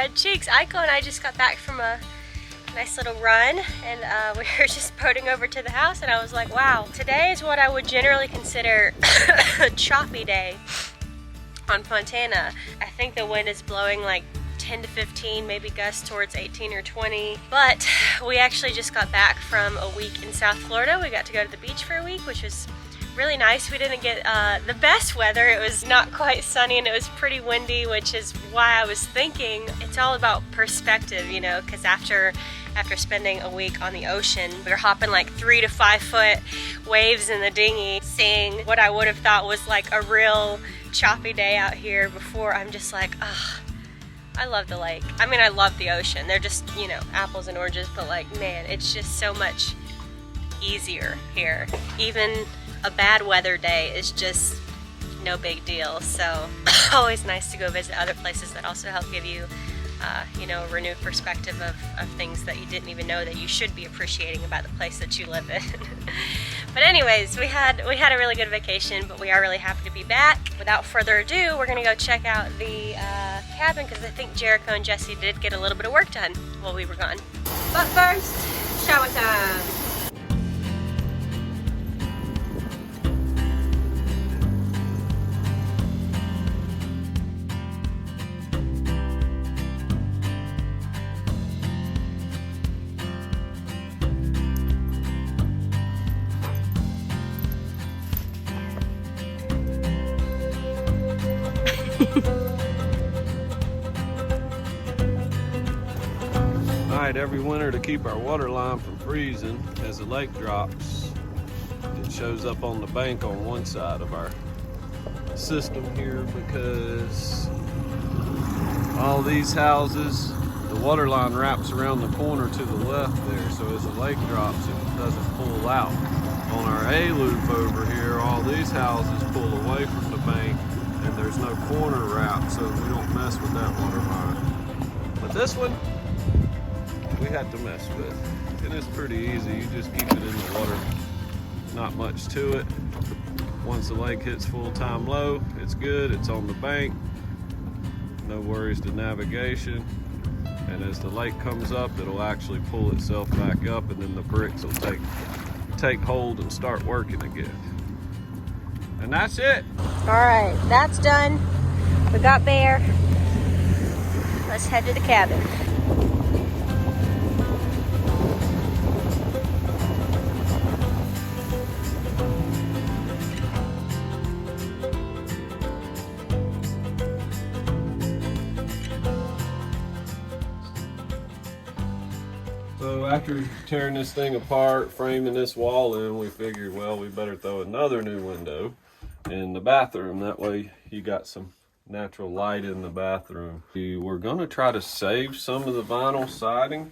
red cheeks. Aiko and I just got back from a nice little run, and we were just boating over to the house, and I was like, wow, today is what I would generally consider a choppy day on Fontana. I think the wind is blowing like 10 to 15, maybe gusts towards 18 or 20. But we actually just got back from a week in South Florida. We got to go to the beach for a week, which was really nice. We didn't get the best weather. It was not quite sunny and it was pretty windy, which is why I was thinking it's all about perspective, you know, because after spending a week on the ocean, we were hopping like 3 to 5 foot waves in the dinghy, seeing what I would have thought was like a real choppy day out here before. I'm just like, ugh, I love the lake. I mean, I love the ocean. They're just, you know, apples and oranges, but like, man, it's just so much easier here. Even a bad weather day is just no big deal. So always nice to go visit other places that also help give you you know, a renewed perspective of things that you didn't even know that you should be appreciating about the place that you live in. But anyways, we had a really good vacation, but we are really happy to be back. Without further ado, we're gonna go check out the cabin, because I think Jericho and Jesse did get a little bit of work done while we were gone. But first, shower time. Alright, every winter to keep our water line from freezing, as the lake drops, it shows up on the bank on one side of our system here, because all these houses, the water line wraps around the corner to the left there, so as the lake drops, it doesn't pull out. On our A loop over here, all these houses pull away from the bank, and there's no corner wrap, so we don't mess with that water line. But this one, we had to mess with, and it's pretty easy. You just keep it in the water, not much to it. Once the lake hits full-time low, it's good, it's on the bank, no worries to navigation, and as the lake comes up, it'll actually pull itself back up, and then the bricks will take hold and start working again. And that's it. All right, that's done. We got Bear. Let's head to the cabin. So after tearing this thing apart, framing this wall in, we figured, well, we better throw another new window in the bathroom. That way you got some natural light in the bathroom. We were gonna try to save some of the vinyl siding,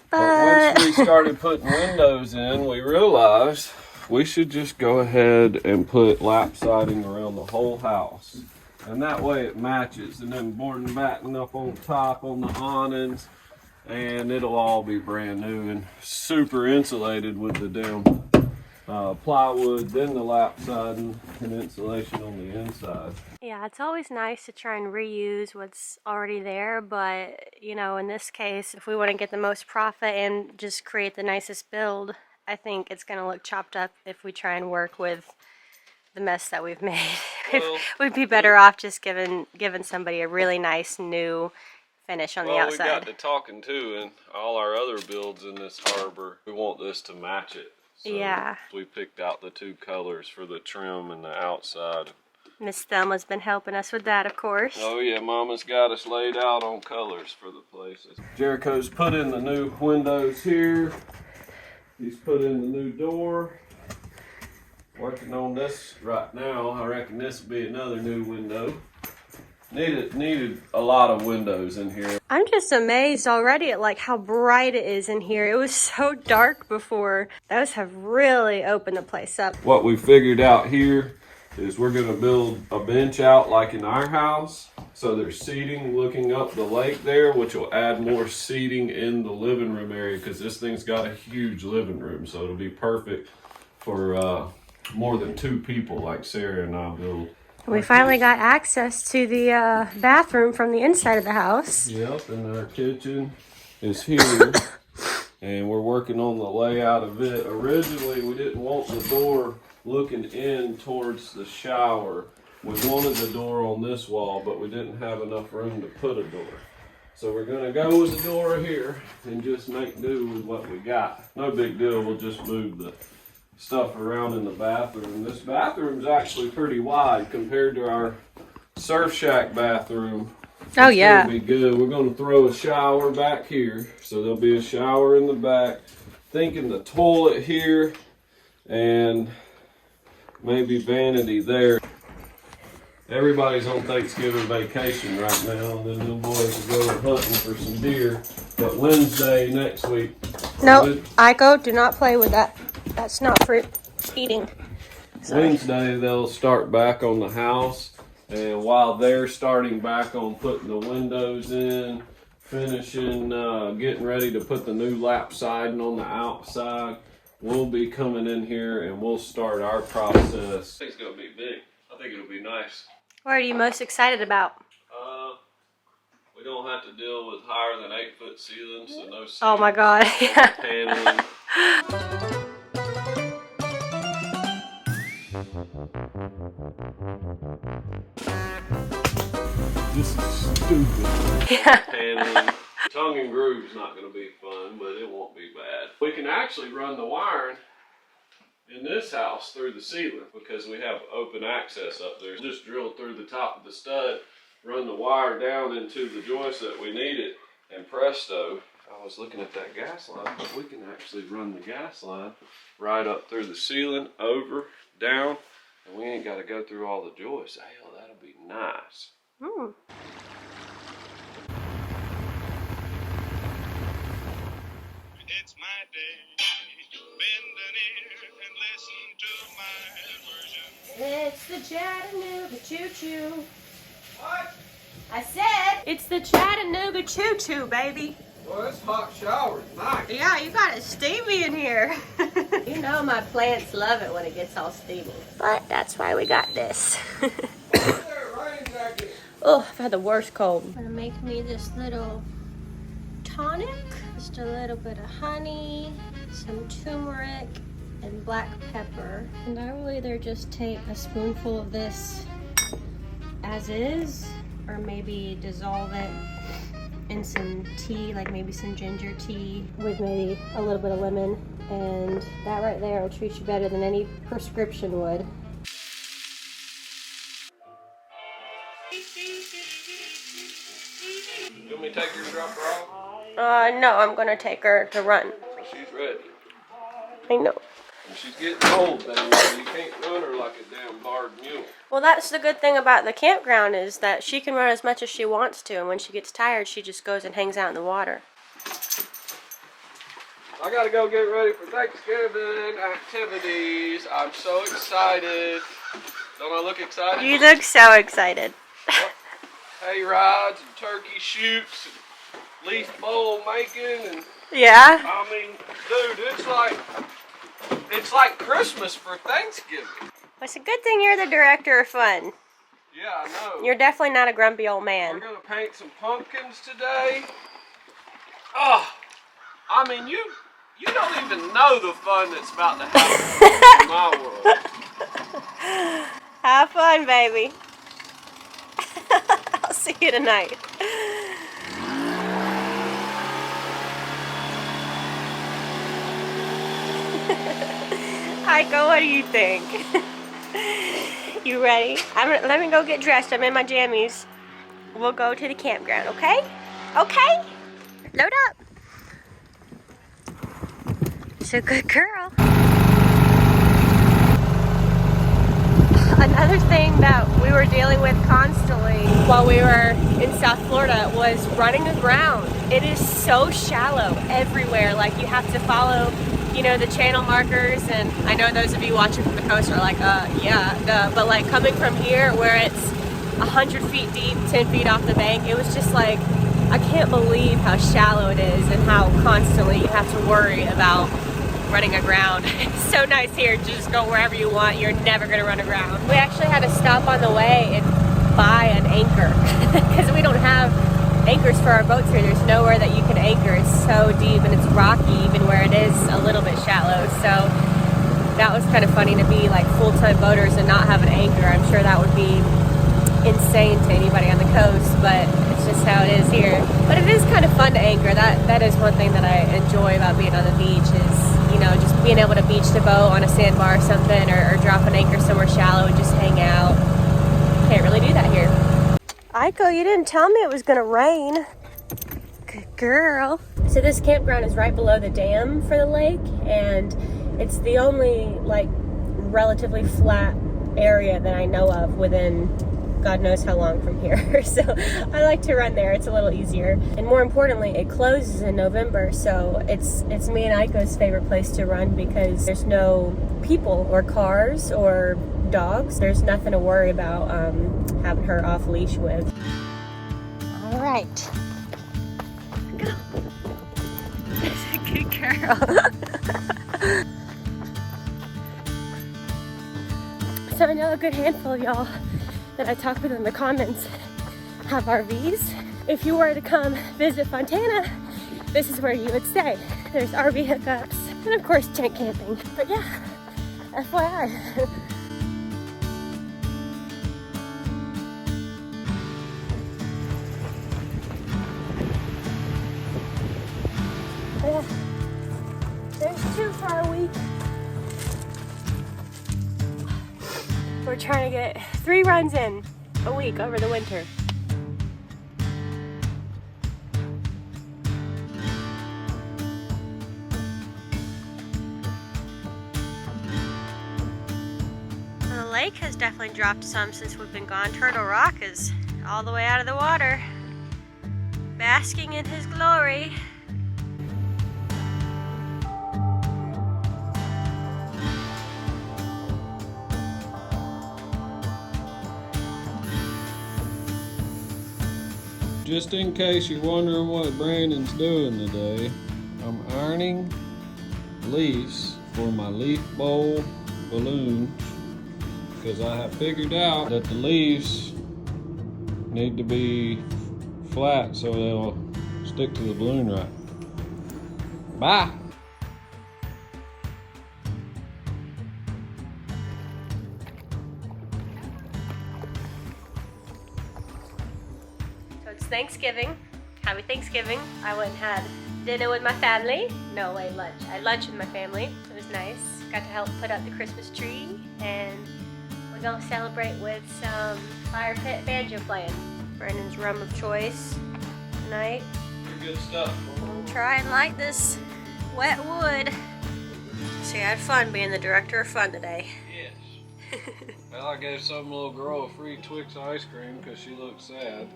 but once we started putting windows in, we realized we should just go ahead and put lap siding around the whole house. And that way it matches, and then boarding and batting up on top on the awnings, and it'll all be brand new and super insulated with the damn plywood, then the lap siding and insulation on the inside. Yeah, it's always nice to try and reuse what's already there, but you know, in this case, if we want to get the most profit and just create the nicest build, I think it's going to look chopped up if we try and work with the mess that we've made. Well, we'd be better off just giving somebody a really nice new finish on the outside. We got to talking too, and all our other builds in this harbor, we want this to match it. So yeah. We picked out the two colors for the trim and the outside. Miss Thelma's been helping us with that, of course. Oh yeah, Mama's got us laid out on colors for the places. Jericho's put in the new windows here. He's put in the new door. Working on this right now. I reckon this will be another new window. Needed a lot of windows in here. I'm just amazed already at like how bright it is in here. It was so dark before. Those have really opened the place up. What we figured out here is we're gonna build a bench out like in our house. So there's seating looking up the lake there, which will add more seating in the living room area, because this thing's got a huge living room. So it'll be perfect for more than 2 people like Sarah and I build. We finally got access to the bathroom from the inside of the house. Yep, and our kitchen is here. And we're working on the layout of it. Originally, we didn't want the door looking in towards the shower. We wanted the door on this wall, but we didn't have enough room to put a door. So we're gonna go with the door here and just make do with what we got. No big deal, we'll just move the stuff around in the bathroom. This bathroom's actually pretty wide compared to our Surf Shack bathroom. Oh yeah. It'll be good. We're going to throw a shower back here. So there'll be a shower in the back. Thinking the toilet here and maybe vanity there. Everybody's on Thanksgiving vacation right now, and then the boys will go hunting for some deer. But Wednesday next week. No, Iko, do not play with that. That's not for eating. Sorry. Wednesday they'll start back on the house. And while they're starting back on putting the windows in, finishing, getting ready to put the new lap siding on the outside, we'll be coming in here and we'll start our process. I think it's going to be big. I think it'll be nice. What are you most excited about? We don't have to deal with higher than 8-foot ceilings, so no ceilings. Oh my God. Paneling. This is stupid. Yeah. Paneling. Tongue and groove's not going to be fun, but it won't be bad. We can actually run the wiring in this house through the ceiling because we have open access up there. Just drill through the top of the stud, run the wire down into the joist that we needed, and presto. I was looking at that gas line, but we can actually run the gas line right up through the ceiling, over, down, and we ain't got to go through all the joists. Hell, that'll be nice. Mm. It's my day. Bend an ear and listen to my version. It's the Chattanooga choo-choo. What? I said it's the Chattanooga choo-choo, baby. Well, this hot shower's nice. Yeah, you got it steamy in here. You know my plants love it when it gets all steamy. But that's why we got this. Oh, I've had the worst cold. I'm gonna make me this little tonic. Just a little bit of honey, some turmeric, and black pepper. And I will either just take a spoonful of this as is, or maybe dissolve it in some tea, like maybe some ginger tea with maybe a little bit of lemon. And that right there will treat you better than any prescription would. You want me to take your dropper off? No, I'm gonna take her to run. So she's ready. I know. And she's getting old, baby. You can't run her like a damn barred mule. Well, that's the good thing about the campground is that she can run as much as she wants to, and when she gets tired, she just goes and hangs out in the water. I gotta go get ready for Thanksgiving activities. I'm so excited. Don't I look excited? You look so excited. Hay rides and turkey shoots and leaf bowl making and Yeah? I mean, dude, it's like Christmas for Thanksgiving. It's a good thing you're the director of fun. Yeah, I know. You're definitely not a grumpy old man. We're gonna paint some pumpkins today. Oh, I mean, you don't even know the fun that's about to happen in my world. Have fun, baby. I'll see you tonight. Heiko, what do you think? You ready? Let me go get dressed. I'm in my jammies. We'll go to the campground, okay? Okay? Load up. She's a good girl. Another thing that we were dealing with constantly while we were in South Florida was running aground. It is so shallow everywhere. Like, you have to follow, you know, the channel markers, and I know those of you watching from the coast are like, yeah, duh. But like coming from here where it's 100 feet deep, 10 feet off the bank, it was just like, I can't believe how shallow it is and how constantly you have to worry about running aground. It's so nice here to just go wherever you want. You're never gonna run aground. We actually had to stop on the way and buy an anchor because we don't have anchors for our boats here. There's nowhere that you can anchor. It's so deep and it's rocky even where it is a little bit shallow. So that was kind of funny to be like full-time boaters and not have an anchor. I'm sure that would be insane to anybody on the coast, but it's just how it is here. But it is kind of fun to anchor. That is one thing that I enjoy about being on the beach is, you know, just being able to beach the boat on a sandbar or something, or drop an anchor somewhere shallow and just hang out. Can't really do that here. Aiko, you didn't tell me it was gonna rain. Good girl. So this campground is right below the dam for the lake, and it's the only like relatively flat area that I know of within God knows how long from here. So I like to run there. It's a little easier. And more importantly, it closes in November. So it's me and Aiko's favorite place to run because there's no people or cars or dogs. There's nothing to worry about having her off leash with. All right. Go. Good girl. So I know a good handful of y'all that I talk with in the comments have RVs. If you were to come visit Fontana, this is where you would stay. There's RV hookups and of course tent camping. But yeah, FYI. Yeah, there's 2 for our week. We're trying to get 3 runs in a week over the winter. The lake has definitely dropped some since we've been gone. Turtle Rock is all the way out of the water, basking in his glory. Just in case you're wondering what Brandon's doing today, I'm ironing leaves for my leaf bowl balloons because I have figured out that the leaves need to be flat so they'll stick to the balloon right. Bye! It's Thanksgiving. Happy Thanksgiving. I went and had dinner with my family. No way, lunch. I had lunch with my family. It was nice. Got to help put up the Christmas tree, and we're gonna celebrate with some fire pit banjo playing. Brandon's rum of choice tonight. Good stuff. We'll try and light this wet wood. See, I had fun being the director of fun today. Yes. Well, I gave some little girl a free Twix ice cream because she looked sad.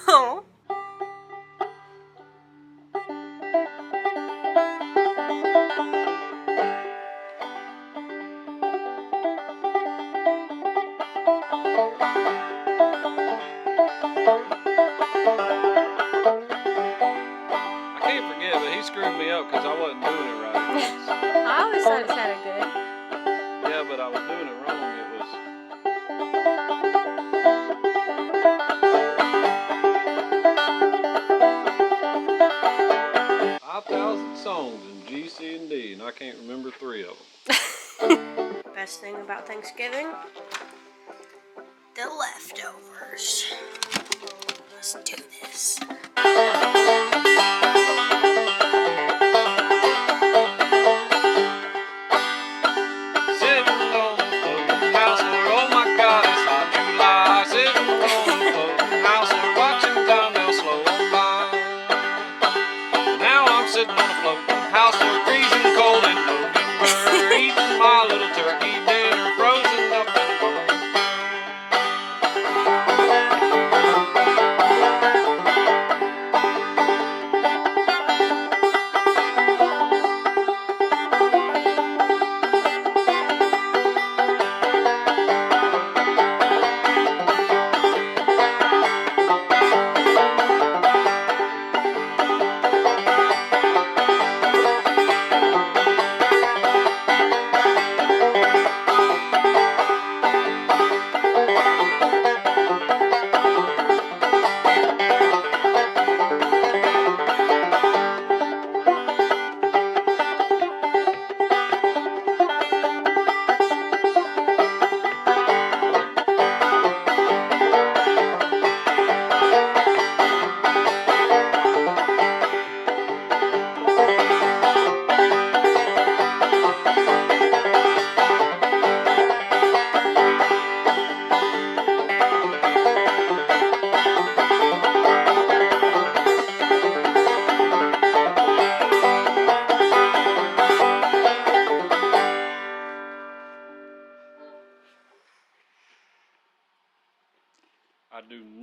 Oh. I can't forget, but he screwed me up because I wasn't doing it right. I always thought it sounded good. Yeah, but I was doing it wrong. It was... 5,000 songs in G, C, and D, and I can't remember 3 of them. Best thing about Thanksgiving? The leftovers. Let's do this. Sitting on a floating house, so freezing cold in November, eating my little turkey dinner, frozen up in the barn.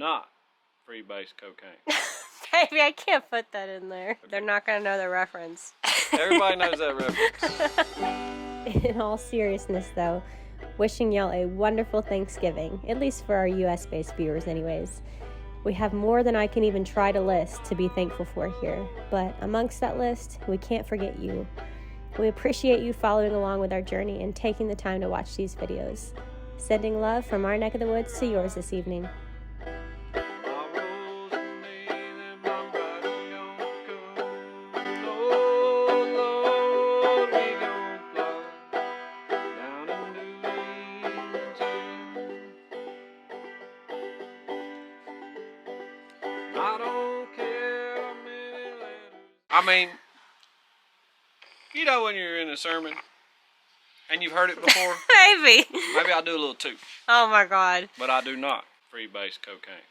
not freebase cocaine. Baby, I can't put that in there. They're not gonna know the reference. Everybody knows that reference. In all seriousness though, wishing y'all a wonderful Thanksgiving, at least for our US-based viewers anyways. We have more than I can even try to list to be thankful for here, but amongst that list, we can't forget you. We appreciate you following along with our journey and taking the time to watch these videos. Sending love from our neck of the woods to yours this evening. I mean, you know when you're in a sermon and you've heard it before? Maybe. Maybe I'll do a little too. Oh my God. But I do not freebase cocaine.